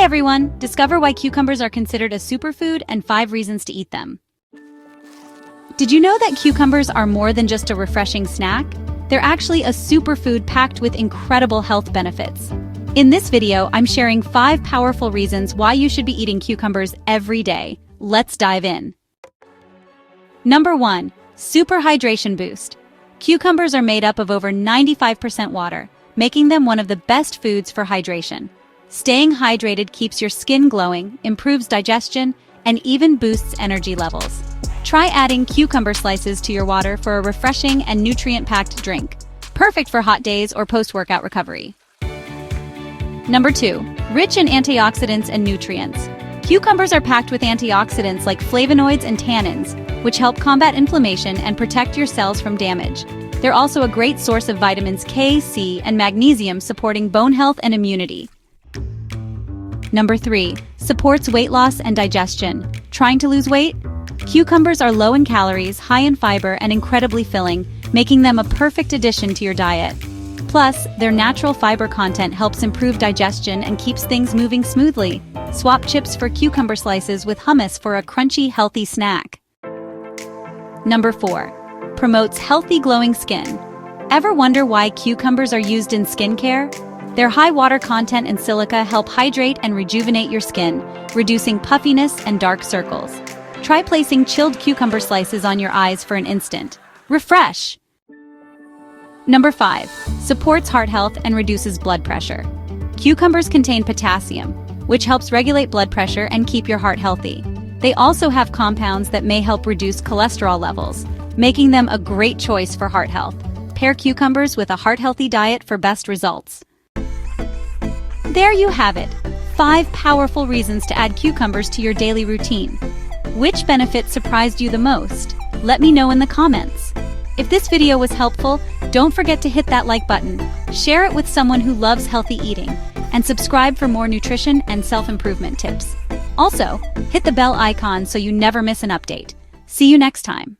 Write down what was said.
Hi everyone! Discover why cucumbers are considered a superfood and 5 reasons to eat them. Did you know that cucumbers are more than just a refreshing snack? They're actually a superfood packed with incredible health benefits. In this video, I'm sharing 5 powerful reasons why you should be eating cucumbers every day. Let's dive in. Number 1. Super hydration boost. Cucumbers are made up of over 95% water, making them one of the best foods for hydration. Staying hydrated keeps your skin glowing, improves digestion, and even boosts energy levels. Try adding cucumber slices to your water for a refreshing and nutrient-packed drink. Perfect for hot days or post-workout recovery. Number 2. Rich in antioxidants and nutrients. Cucumbers are packed with antioxidants like flavonoids and tannins, which help combat inflammation and protect your cells from damage. They're also a great source of vitamins K, C, and magnesium, supporting bone health and immunity. Number 3. Supports weight loss and digestion. Trying to lose weight? Cucumbers are low in calories, high in fiber, and incredibly filling, making them a perfect addition to your diet. Plus, their natural fiber content helps improve digestion and keeps things moving smoothly. Swap chips for cucumber slices with hummus for a crunchy, healthy snack. Number 4. Promotes healthy, glowing skin. Ever wonder why cucumbers are used in skincare? Their high water content and silica help hydrate and rejuvenate your skin, reducing puffiness and dark circles. Try placing chilled cucumber slices on your eyes for an instant. Refresh! Number 5. Supports heart health and reduces blood pressure. Cucumbers contain potassium, which helps regulate blood pressure and keep your heart healthy. They also have compounds that may help reduce cholesterol levels, making them a great choice for heart health. Pair cucumbers with a heart-healthy diet for best results. There you have it, 5 powerful reasons to add cucumbers to your daily routine. Which benefit surprised you the most? Let me know in the comments. If this video was helpful, don't forget to hit that like button, share it with someone who loves healthy eating, and subscribe for more nutrition and self-improvement tips. Also, hit the bell icon so you never miss an update. See you next time.